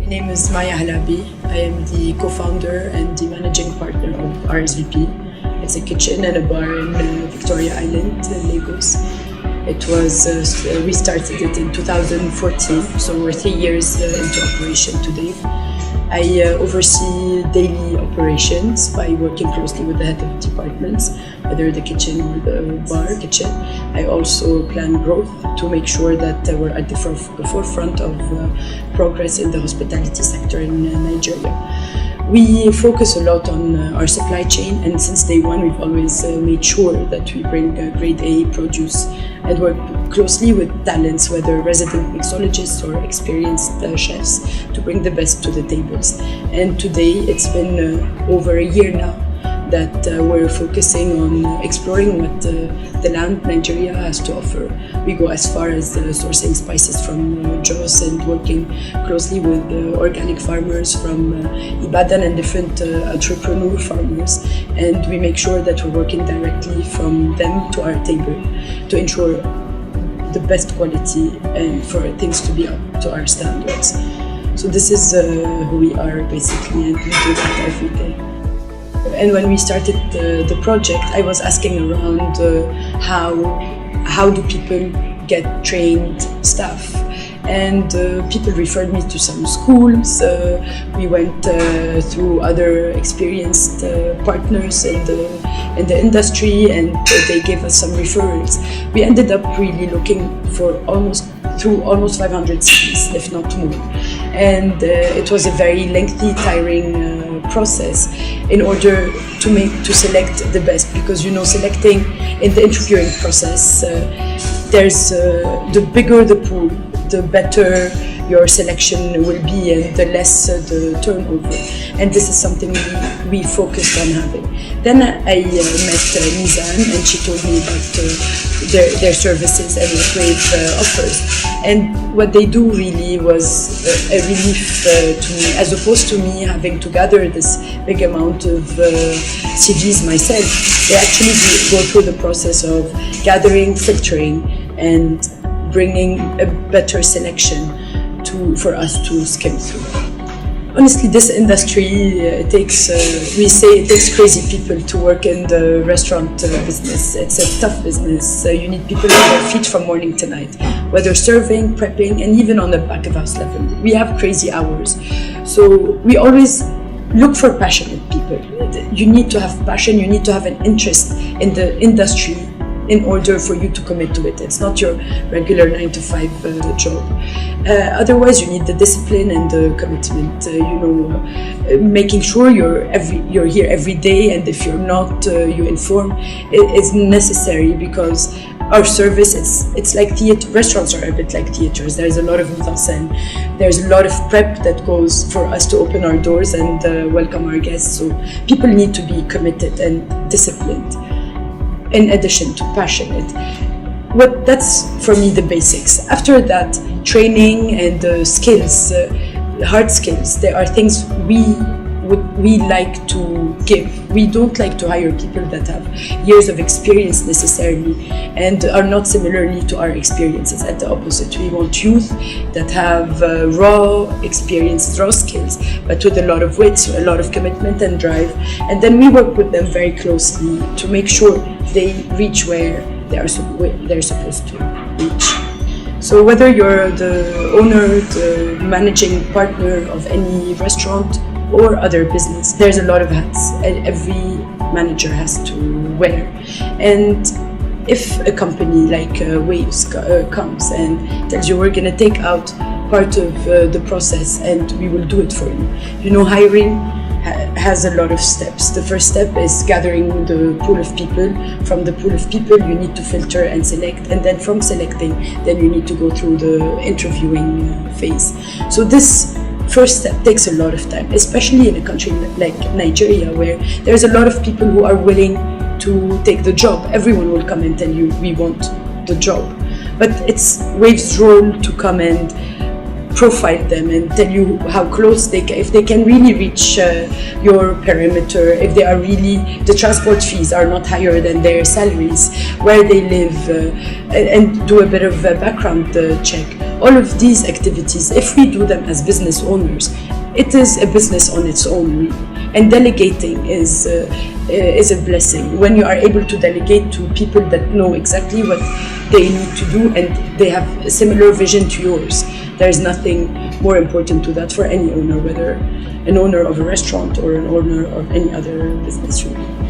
name is Maya Halabi. I am the co-founder and the managing partner of RSVP. It's a kitchen and a bar in Victoria Island, Lagos. We started it in 2014, so we're 3 years into operation today. I oversee daily operations by working closely with the head of departments, whether the kitchen or the bar kitchen. I also plan growth to make sure that we're at the forefront of progress in the hospitality sector in Nigeria. We focus a lot on our supply chain, and since day one we've always made sure that we bring grade A produce and work closely with talents, whether resident mixologists or experienced chefs, to bring the best to the tables. And today it's been over a year now that we're focusing on exploring what the land Nigeria has to offer. We go as far as sourcing spices from Jos and working closely with organic farmers from Ibadan and different entrepreneur farmers, and we make sure that we're working directly from them to our table to ensure the best quality and for things to be up to our standards. So this is who we are basically, and we do that every day. And when we started the project, I was asking around how do people get trained staff, and people referred me to some schools. We went through other experienced partners in the industry, and they gave us some referrals. We ended up really looking for almost 500 cities, if not more, and it was a very lengthy, tiring process in order to select the best, because selecting in the interviewing process, there's the bigger the pool, the better your selection will be and the less the turnover, and this is something we focused on having. Then I met Nizam, and she told me about their services and what Wave offers, and what they do really was a relief to me, as opposed to me having to gather this big amount of CVs myself. They actually go through the process of gathering, filtering, and bringing a better selection for us to skim through. Honestly, this industry we say it takes crazy people to work in the restaurant business. It's a tough business. You need people on their feet from morning to night, whether serving, prepping, and even on the back of house level. We have crazy hours, so we always look for passionate people. You need to have passion. You need to have an interest in the industry in order for you to commit to it. It's not your regular 9-to-5 job. Otherwise, you need the discipline and the commitment. Making sure you're here every day, and if you're not, you inform. It's necessary, because our service, it's like theater. Restaurants are a bit like theaters. There's a lot of mise en scène. There's a lot of prep that goes for us to open our doors and welcome our guests. So people need to be committed and disciplined, in addition to passionate. That's for me the basics. After that, training and skills, hard skills, there are things we like to give. We don't like to hire people that have years of experience necessarily and are not similarly to our experiences. At the opposite, we want youth that have raw experience, raw skills, but with a lot of wit, a lot of commitment and drive. And then we work with them very closely to make sure they reach where they're supposed to reach. So whether you're the owner, the managing partner of any restaurant or other business, there's a lot of hats every manager has to wear. And if a company like Waves comes and tells you, we're going to take out part of the process and we will do it for you. Hiring has a lot of steps. The first step is gathering the pool of people. From the pool of people, you need to filter and select, and then from selecting, then you need to go through the interviewing phase. So this first step takes a lot of time, especially in a country like Nigeria, where there's a lot of people who are willing to take the job. Everyone will come and tell you, we want the job. But it's Wave's role to come and profile them and tell you how close if they can really reach your perimeter, if they are really, the transport fees are not higher than their salaries, where they live, and do a bit of a background check. All of these activities, if we do them as business owners, it is a business on its own, really. And delegating is a blessing. When you are able to delegate to people that know exactly what they need to do and they have a similar vision to yours, there is nothing more important to that for any owner, whether an owner of a restaurant or an owner of any other business, really.